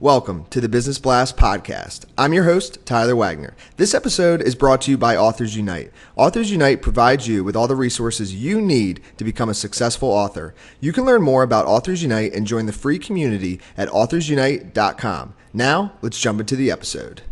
Welcome to the Business Blast podcast. I'm your host, Tyler Wagner. This episode is brought to you by Authors Unite. Authors Unite provides you with all the resources you need to become a successful author. You can learn more about Authors Unite and join the free community at authorsunite.com. Now, let's jump into the episode.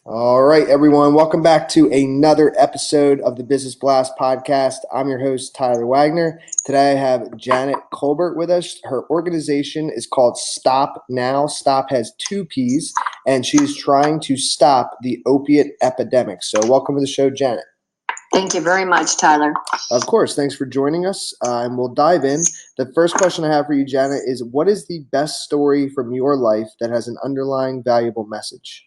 All right, everyone. Welcome back to another episode of the Business Blast podcast. I'm your host, Tyler Wagner. Today I have Janet Colbert with us. Her organization is called Stopp Now. Stop has two P's, and she's trying to stop the opiate epidemic. So welcome to the show, Janet. Thank you very much, Tyler. Of course. Thanks for joining us, and we'll dive in. The first question I have for you, Janet, is what is the best story from your life that has an underlying valuable message?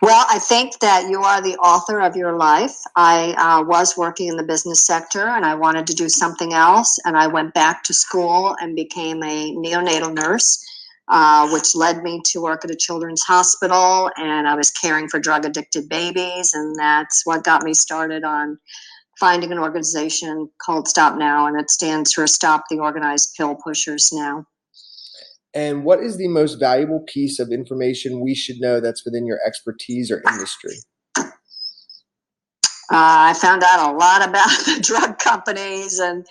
Well, I think that you are the author of your life. I was working in the business sector and I wanted to do something else. And I went back to school and became a neonatal nurse, which led me to work at a children's hospital. And I was caring for drug addicted babies. And that's what got me started on finding an organization called Stopp Now. And it stands for Stop the Organized Pill Pushers Now. And what is the most valuable piece of information we should know that's within your expertise or industry? I found out a lot about the drug companies, and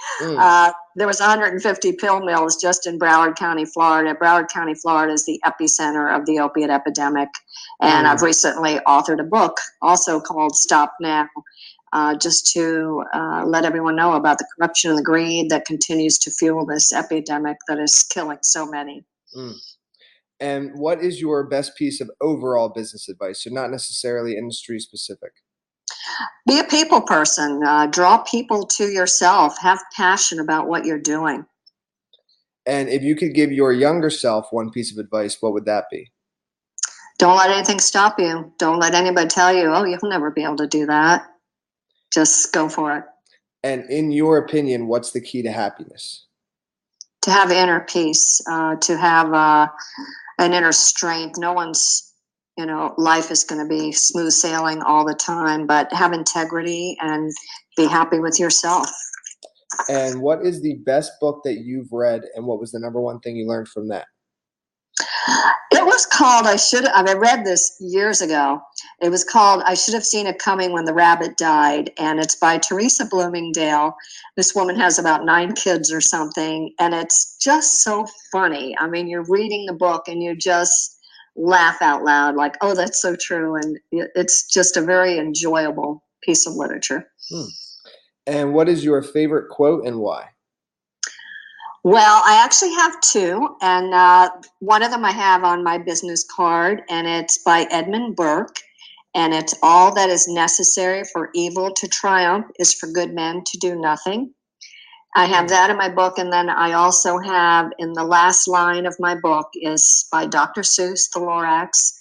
there was 150 pill mills just in Broward County, Florida. Broward County, Florida is the epicenter of the opiate epidemic. And I've recently authored a book also called Stopp Now, just to let everyone know about the corruption and the greed that continues to fuel this epidemic that is killing so many. And what is your best piece of overall business advice? So not necessarily industry specific. Be a people person. Draw people to yourself. Have passion about what you're doing. And if you could give your younger self one piece of advice, what would that be? Don't let anything stop you. Don't let anybody tell you, oh, you'll never be able to do that. Just go for it. And in your opinion, what's the key to happiness? To have inner peace, to have an inner strength. No one's, life is going to be smooth sailing all the time, but have integrity and be happy with yourself. And what is the best book that you've read, and what was the number one thing you learned from that? It was called, I read this years ago. It was called I Should Have Seen It Coming When the Rabbit Died, and it's by Teresa Bloomingdale. This woman has about 9 kids or something, and it's just so funny. I mean, you're reading the book and you just laugh out loud like, oh, that's so true, and it's just a very enjoyable piece of literature. And what is your favorite quote and why? Well, I actually have 2, and one of them I have on my business card, and it's by Edmund Burke, and it's all that is necessary for evil to triumph is for good men to do nothing. I have that in my book, and then I also have in the last line of my book is by Dr. Seuss, The Lorax,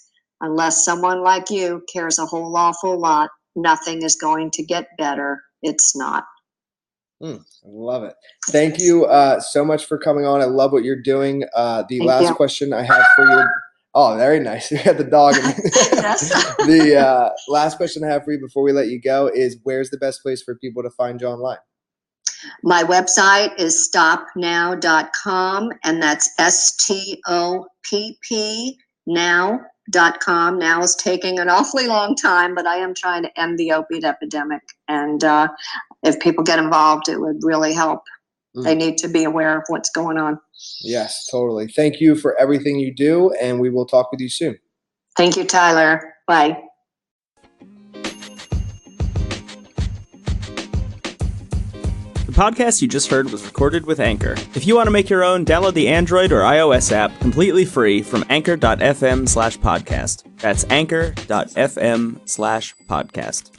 unless someone like you cares a whole awful lot, nothing is going to get better. It's not. I love it. Thank you so much for coming on. I love what you're doing. The last question I have for you. Oh, very nice. You got the dog. Yes. The last question I have for you before we let you go is where's the best place for people to find you online? My website is stoppnow.com, and that's STOPP now.com. Now is taking an awfully long time, but I am trying to end the opiate epidemic. And if people get involved, it would really help. They need to be aware of what's going on. Yes, totally. Thank you for everything you do, and we will talk with you soon. Thank you, Tyler. Bye. The podcast you just heard was recorded with Anchor. If you want to make your own, download the Android or iOS app completely free from anchor.fm/podcast. That's anchor.fm/podcast.